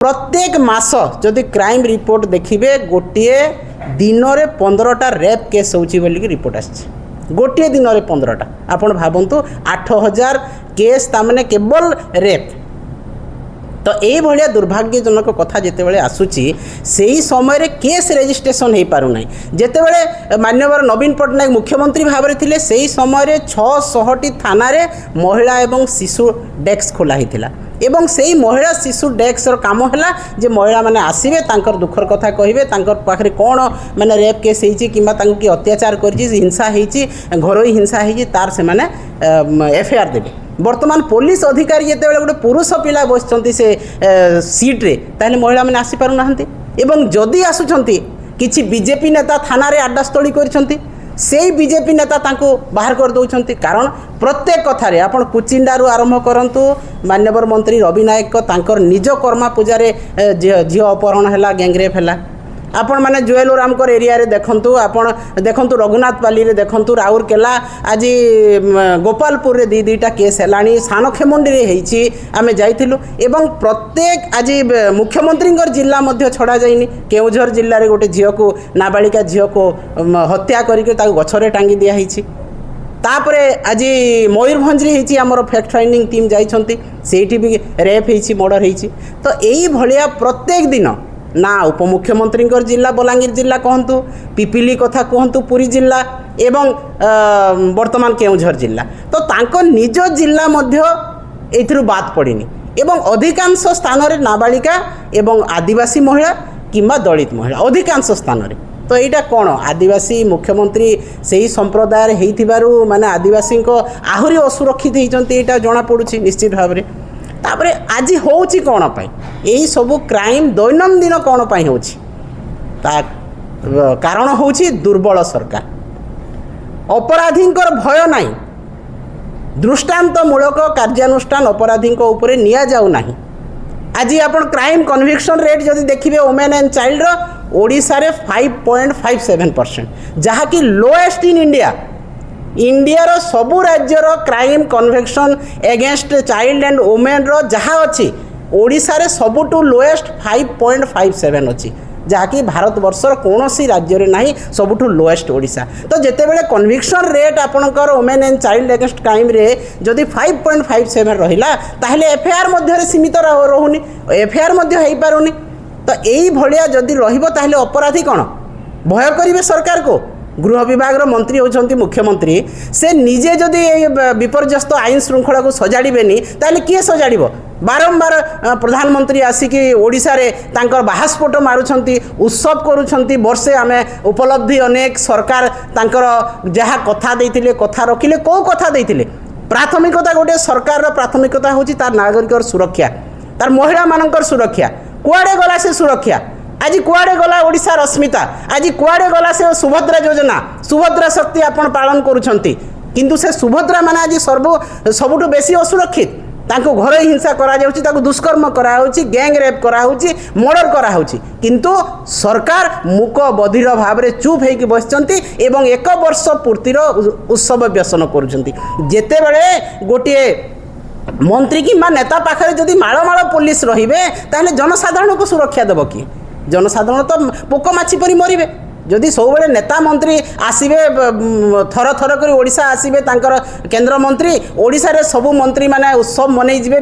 प्रत्येक मास जदि crime report देखिए गोटे दिन में 15टा रेप केस होची रिपोर्ट आसी गोटे दिन में 15टा आपण भावतु 8000 केस तामने केवल रेप। तो ये भाया दुर्भाग्यजनक कथा जितेबाला आसूची से ही समय केस रेजिस्ट्रेशन हो पारना जितेबाला माननीय नवीन पट्टनायक मुख्यमंत्री भाव में थे से ही समय 600टी थाना महिला एवं शिशु डेस्क खोला होता एवं से ही महिला शिशु डेस्क काम है जे महिला मैंने आसवे दुखर कथा कहे पाखे कौन मैंने रेप केस होती कि अत्याचार कर हिंसा होती घर हिंसा होती तार से मैंने एफआईआर देवे। वर्तमान पुलिस अधिकारी जिते गोटे पुरुष पिला बस से सीट्रे ताहले महिला मैंने आसी पारु नाहंती एवं जदि आसुचंती किछि बीजेपी नेता थाना रे अड्डास्थली करछंती से बीजेपी नेता तांको बाहर कर दउछंती। कारण प्रत्येक कथारे आपण कुचिंडारू आरंभ करंतु मान्यवर मंत्री रवि नायक तांकर निज कर्मा पूजारे झील अपहरण है गैंगरेप है आपण मैंने जुएल रामकर एरिया रे देखंतु आपण देखंतु रघुनाथ पाली रे देखंतु राउरकेला आज गोपालपुर रे दीटा केस है सानखेमुंडी रे हेची आमे जाइथिलु एवं प्रत्येक आज मुख्यमंत्री जिला मध्य छड़ा जाइनी केउझर जिल्ला रे गोटे झील को नाबालिका झील को हत्या करके गछरे टांगी दिया हेची। तापरे आज मयूरभंज रे आमर फैक्ट फाइंडिंग टीम जाइछंती सेठी भी रेप हेची मर्डर हेची। तो यही भलिया प्रत्येक दिन ना उपमुख्यमंत्री जिला बलांगीर जिला कहतु पिपिली कथा कहतु पुरी जिला एवं वर्तमान केउझर जिला तो तांको निज जिला मध्य एथिरु बात पड़िनी एवं अधिकांश स्थान रे नाबालिका एवं आदिवासी महिला किंबा दलित महिला अधिकांश स्थान रे। तो यहाँ कौन आदिवासी मुख्यमंत्री से ही संप्रदाय होइथिबारु माने आदिवासी को आहुरी असुरक्षित होइचंती एटा जना पड़ुछि निश्चित भाव में। तापरे आज होउछि कौन पाई यही सबू क्राइम दैनंदिन कौन पाई होउछि ता कारण होउछि दुर्बल सरकार अपराधींकर भय नाही दृष्टांतमूलक कार्यानुष्ठान अपराधी उपरे निया जाऊ नाही। आज आपण क्राइम कन्विक्शन रेट जदि देखिए वुमेन एंड चाइल्ड ओडिशा रे 5.57% जहाँकि लोएस्ट इन इंडिया इंडिया सबु राज्यर crime conviction against child and women जहाँ अच्छी ओडिशा रे सबुठू लोएस्ट 5.57 अच्छी जहाँकि भारत वर्षर कौन सी राज्य रे नहीं सबुठू लोएस्ट ओडिशा। तो जितेबाला कन्विक्शन रेट आपणकर women and child against crime रे जदि 5.57 रहिला ताहले एफआईआर मध्य सीमित रहुनी एफआईआर मध्य हो पारुनी। तो यही भलिया जदि रहिबो ताहले अपराधी कौन भय करिवे सरकार को। गृह विभाग मंत्री होती मुख्यमंत्री से निजे जदि विपर्यस्त आईन श्रृंखला को सजाड़ेनि ताहले किए सजाड़ बारंबार प्रधानमंत्री आसिकी ओडिशा रे तांकर बाहास्फोट मारुछंती उत्सव करुछंती वर्षे आमे उपलब्धि अनेक सरकार तांकर जहाँ कथा देइथिले कथा रखिले को कथा देइथिले प्राथमिकता गोटे सरकार प्राथमिकता होची तार नागरिकर सुरक्षा तार महिला मानकर सुरक्षा कुआडे गला से सुरक्षा आज कुआडे गला ओडिशा अस्मिता आज कुआडे गला से सुभद्रा योजना सुभद्रा शक्ति आपण पालन करुछंती किंतु से सुभद्रा माने आज सबुठु बेसी असुरक्षित तांको घर हिंसा करा जाउची ताको दुष्कर्म करा होची गैंग रेप करा होची मर्डर करा होची किंतु सरकार मुक बधिर भाव में चुप होइकी बसचंती एवं 1 वर्ष पूर्तिर उत्सव व्यसन करुछंती। जेतेबेले गोटे मंत्री कि नेता पाखे जदि माळ पुलिस रहिबे ताहले जनसाधारण को सुरक्षा देबो कि जनसाधारण तो पोक माछी परी मरिबे। जदि सब नेता मंत्री आसवे थर थर कर ओडिशा आसवे तांकर केंद्र मंत्री ओडिशा रे सबु मंत्री माने उत्सव मनई जिवे।